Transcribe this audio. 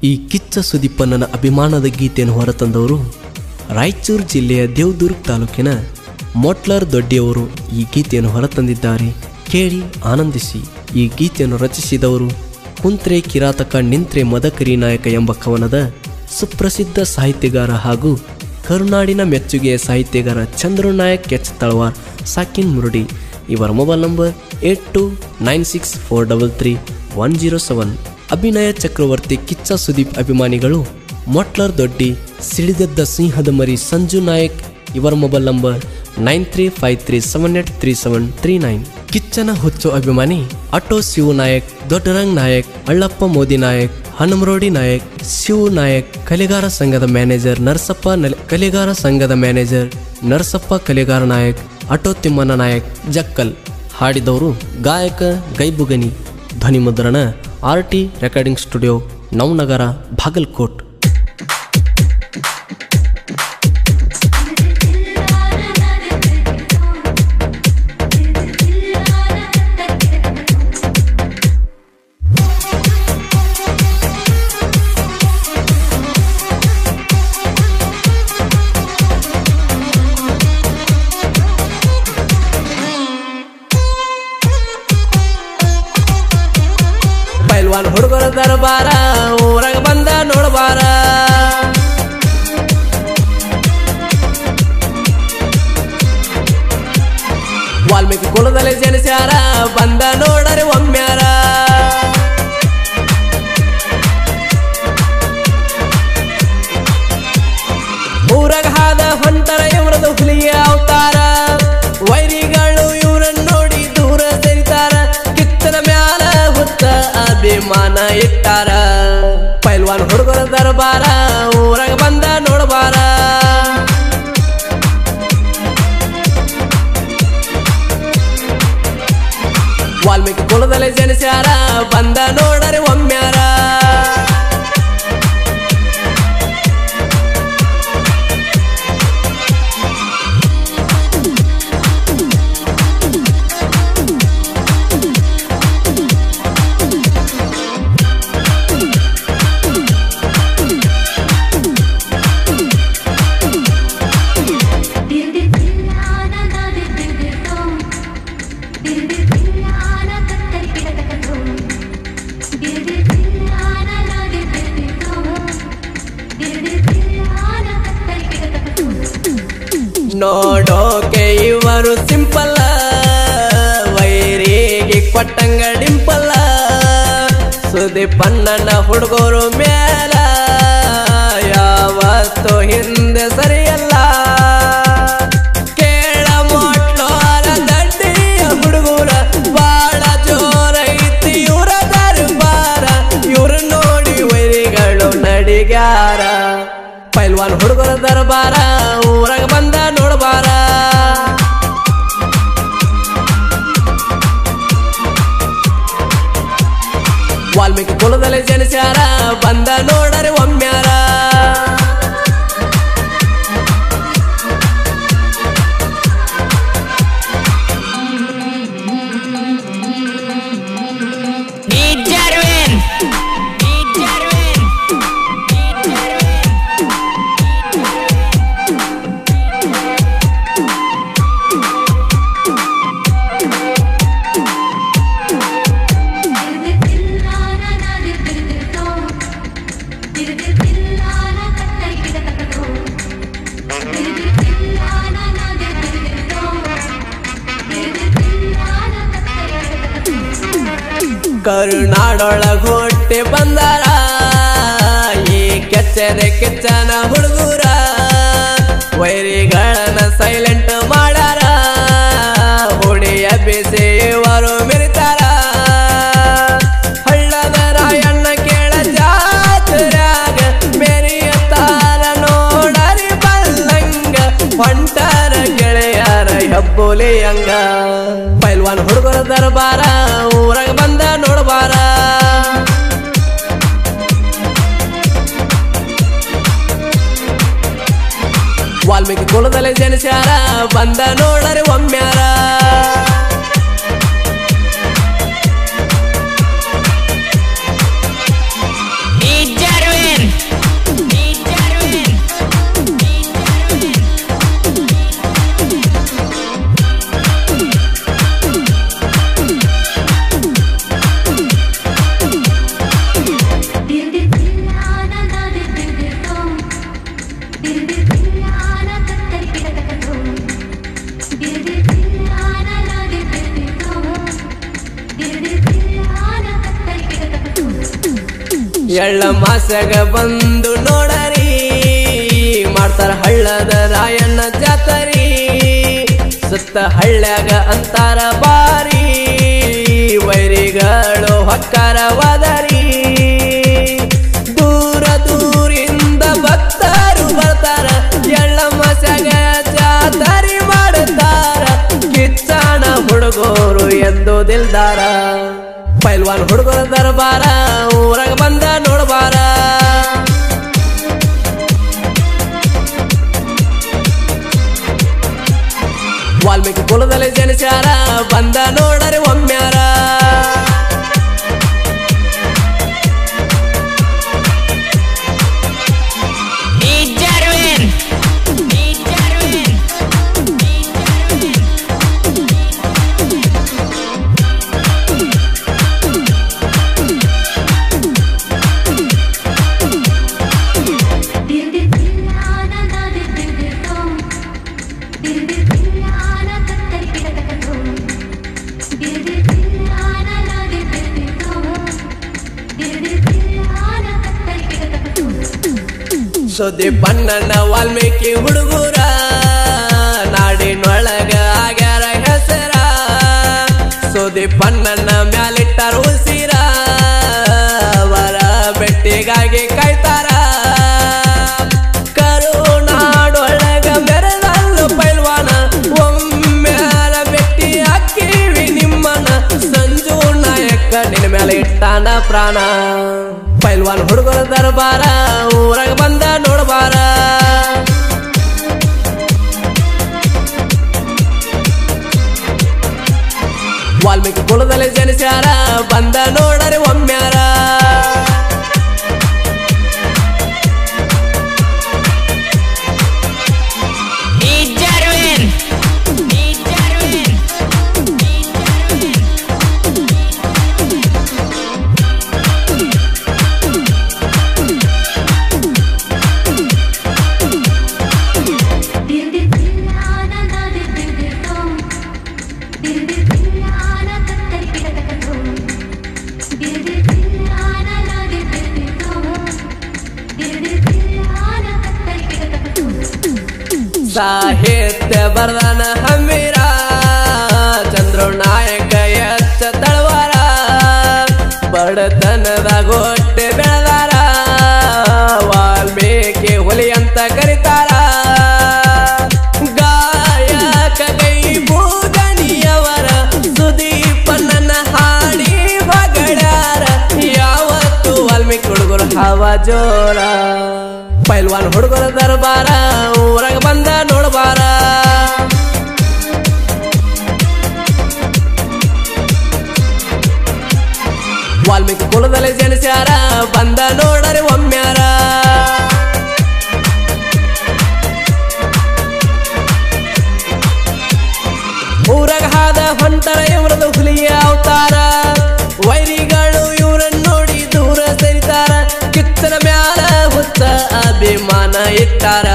ಈ ಕಿಚ್ಚ ಸುದೀಪಣ್ಣನ ಅಭಿಮಾನದ ಗೀತೆಯನ್ನು ಹೊರತಂದವರು ರಾಯಚೂರು ಜಿಲ್ಲೆಯ ದೇವದುರ್ಗ ತಾಲೂಕಿನ ಮೊಟ್ಲರ್ ದೊಡ್ಡಿಯವರು ಈ ಗೀತೆಯನ್ನು ಹೊರತಂದಿದ್ದಾರೆ. ಕೇಳಿ ಆನಂದಿಸಿ. ಈ ಗೀತೆಯನ್ನು ರಚಿಸಿದವರು ಕುಂತ್ರೆ ಕಿರಾತಕ ನಿಂತ್ರೆ ಮದಕರಿ ನಾಯಕ ಎಂಬ ಕವನದ ಸುಪ್ರಸಿದ್ಧ ಸಾಹಿತ್ಯಗಾರ ಹಾಗೂ ಕರುನಾಡಿನ ಮೆಚ್ಚುಗೆಯ ಸಾಹಿತ್ಯಗಾರ ಚಂದ್ರು ನಾಯಕ್ ಎಚ್ ತಳವಾರ್ ಸಾಕಿನ್ ಮುರುಡಿ. ಇವರ ಮೊಬೈಲ್ ನಂಬರ್ 8296433107. ಅಭಿನಯ ಚಕ್ರವರ್ತಿ ಕಿಚ್ಚ ಸುದೀಪ್ ಅಭಿಮಾನಿಗಳು ಮೊಟ್ಲರ್ ದೊಡ್ಡಿ ಸಿಡಿದೆದ್ದ ಸಿಂಹದ ಮರಿ ಸಂಜು ನಾಯಕ್. ಇವರ ಮೊಬೈಲ್ ನಂಬರ್ 9353783739. ಕಿಚ್ಚನ ಹುಚ್ಚು ಅಭಿಮಾನಿ ಆಟೋ ಶಿವ ನಾಯಕ್, ದೊಡ್ಡರಂಗ್ ನಾಯಕ್, ಅಳ್ಳಪ್ಪ ಮೋದಿ ನಾಯಕ್, ಹನುಮರೋಡಿ ನಾಯಕ್, ಶಿವ ನಾಯಕ್. ಕಲೆಗಾರ ಸಂಘದ ಮ್ಯಾನೇಜರ್ ನರಸಪ್ಪ ಕಲೆಗಾರ ನಾಯಕ್, ಆಟೋ ತಿಮ್ಮನ ನಾಯಕ್ ಜಕ್ಕಲ್. ಹಾಡಿದವರು ಗಾಯಕ ಗೈಬುಗನಿ. ಧ್ವನಿ ಮುದ್ರಣ RT recording studio, Navanagar, Bagalkot. ಪೈಲ್ವಾನ್ ಹುಡುಗರ ದರ್ಬಾರ ಊರಾಗ ಬಂದ ನೋಡಬಾರ. ವಾಲ್ಮೀಕಿ ಕುಲದಲ್ಲಿ ಜನಿಸ್ಯಾರ ಬಂದ ನೋಡರಿ ಒಮ್ಮ್ಯಾರ. ಊರಾಗ ಹಾದ ಹೊಂಟರ ಇವ್ರದು ಹುಲಿಯ ಅವತಾರ. ವೈರಿಗಳು ಇವ್ರನ್ನ ನೋಡಿ ದೂರ ಸರಿತಾರ. ಕಿಚ್ಚನ ಮ್ಯಾಲ ಹುತ್ತ ಅಭಿಮಾನ ಇಟ್ಟಾರ. ಪೈಲ್ವಾನ್ ಹುಡುಗರ ದರ್ಬಾರ ಊರಾಗ ಬಂದ ನೋಡಬಾರ. ವಾಲ್ಮೀಕಿ ಕುಲದಲ್ಲಿ ಜನಿಸ್ಯಾರ ಬಂದ ನೋಡರಿ ಒಮ್ಮ್ಯಾರ. ನೋಡೋಕೆ ಇವರು ಸಿಂಪಲ್, ವೈರಿಗೆ ಕೊಟ್ಟಂಗ ಡಿಂಪಲ್. ಸುದೀಪಣ್ಣನ ಹುಡುಗರು ಮೇಲ ಯಾವತ್ತು ಹಿಂದೆ ಸರಿಯಲ್ಲ. ಕೇಳ ಮೊಟ್ಲರ ದಡ್ಡಿಯ ಹುಡುಗರ ಬಾಳ ಜೋರೈತಿ ಇವ್ರ ದರ್ಬಾರ. ಇವ್ರು ನೋಡಿ ವೈರಿಗಳು ನಡಿಗ್ಯಾರ. ಪೈಲ್ವಾನ್ ಹುಡುಗರ ದರ್ಬಾರ ಊರಾಗ ಬಂದ ನೋಡಬಾರ. ವಾಲ್ಮೀಕಿ ಕುಲದಲ್ಲಿ ಜನಿಸ್ಯಾರ ಬಂದ ನೋಡರಿ ಒಮ್ಮ್ಯಾರ. ಕರುನಾಡೊಳಗ ಹೊಟ್ಟೆ ಬಂದಾರ ಈ ಕೆಚ್ಚದೆ ಕಿಚ್ಚನ ಹುಡುಗರ. ವೈರಿಗಳನ್ನ ಸೈಲೆಂಟ್ ಮಾಡಾರ. ಹೊಡಿಯ ಬಿಸಿ ಇವರು ಮೆರಿತಾರ. ಹಳ್ಳದ ರಾಯಣ್ಣ ಕೇಳ ಜಾತ್ರ್ಯಾಗ ಮೆರಿಯತಾರ ನೋಡರಿ ಬಲ್ಲಂಗ. ಹೊಂಟಾರ ಗೆಳೆಯರ ಹೆಬ್ಬುಲಿಯಂಗ. ಪೈಲ್ವಾನ್ ಹುಡುಗರ ದರ್ಬಾರ ಊರಾಗ ಬಂದ ನೋಡಬಾರ. ವಾಲ್ಮೀಕಿ ಕುಲದಲ್ಲಿ ಜನಿಸ್ಯಾರ ಬಂದ ನೋಡರಿ ಒಮ್ಮ್ಯಾರ. DJ ಎಳ್ಳ ಮಾಸ್ಯಾಗ ಬಂದು ನೋಡರಿ ಮಾಡ್ತಾರ ಹಳ್ಳದ ರಾಯಣ್ಣ ಜಾತರಿ ಸುತ್ತ ಹಳ್ಳ್ಯಾಗ ಅಂತಾರ ಬಾರಿ ವೈರಿಗಳು ಹೊಕ್ಕಾರ ವಾದರಿ ದೂರ ದೂರಿಂದ ಭಕ್ತರು ಬರ್ತಾರ ಎಳ್ಳ ಮಾಸ್ಯಾಗ ಜಾತರಿ ಮಾಡುತ್ತಾರ ಕಿಚ್ಚಣ ಹುಡುಗರು ಎಂದು ದಿಲ್ದಾರ ಪೈಲ್ವಾನ್ ಹುಡುಗರ ದರ್ಬಾರ ಊರಾಗ ಬಂದ ನೋಡ್ಬಾರ ವಾಲ್ಮೀಕಿ ಕುಲದಲ್ಲಿ ಜನಿಸ್ಯಾರ ಬಂದ ನೋಡರಿ ಒಮ್ಮ್ಯಾರ ಸುದ್ದಿ ಬಣ್ಣನ ವಾಲ್ಮೀಕಿ ಹುಡುಗರ ನಾಡಿನೊಳಗ ಆಗ್ಯಾರ ಹೆಸರ ಸುದ್ದಿ ಬಣ್ಣನ ಮ್ಯಾಲಿಟ್ಟಾರ ಉಸಿರ ಅವರ ಬೆಟ್ಟಿಗಾಗಿ ಕಾಯ್ತಾರ ಕರುನಾಡೊಳಗ ಮೆರೆದಲ್ಲು ಪೈಲ್ವಾನ ಒಮ್ಮ್ಯಾರ ಬೆಟ್ಟಿ ಹಾಕಿವಿ ನಿಮ್ಮನ ಸಂಜು ನಾಯಕ ನಿನ್ನ ಮೇಲೆ ಇಟ್ಟಾನ ಪ್ರಾಣ ಪೈಲ್ವಾನ್ ಹುಡುಗರ ದರ್ಬಾರ ಊರಾಗ ಬಂದ ನೋಡ್ಬಾರ ವಾಲ್ಮೀಕಿ ಕುಲದಲ್ಲಿ ಜನಿಸ್ಯಾರ ಬಂದ ನೋಡರಿ ಒಮ್ಮ್ಯಾರ ಸಾಹಿತ್ಯ ಬರ್ದಾನ ಹಮ್ಮಿರ ಚಂದ್ರು ನಾಯಕ ಎಚ್ಚ ತಳವಾರ ಬಡತನದಾಗ ಹೊಟ್ಟೆ ಬೆಳೆದಾರ ವಾಲ್ಮೀಕಿ ಹುಲಿ ಅಂತ ಕರೀತಾರ ಗಾಯಕ ಗೈ ಭೂಗಣಿಯವರ ಸುದೀಪನ್ನ ಹಾಡಿ ಬಗಡ್ಯಾರ ಯಾವತ್ತು ವಾಲ್ಮೀಕಿ ಹುಡುಗರು ಹವ ಜೋರ ಪೈಲ್ವಾನ್ ಹುಡುಗರ ದರ್ಬಾರ ಊರಾಗ ಬಂದ ನೋಡ್ಬಾರ ವಾಲ್ಮೀಕಿ ಕುಲದಲ್ಲಿ ಜನಿಸ್ಯಾರ ಬಂದ ನೋಡರಿ ಒಮ್ಮ್ಯಾರ ಊರಾಗ ಹಾದ ಹೊಂಟರ ಇವ್ರದು ಹುಲಿಯ ಅವತಾರ ವೈರಿಗಳು ಇವ್ರನ್ನ ನೋಡಿ ದೂರ ಸರಿತಾರ ಕಿತ್ತನ ಮ್ಯಾಲ ಹುತ್ತ ಅಭಿಮಾನ ಇಟ್ಟಾರ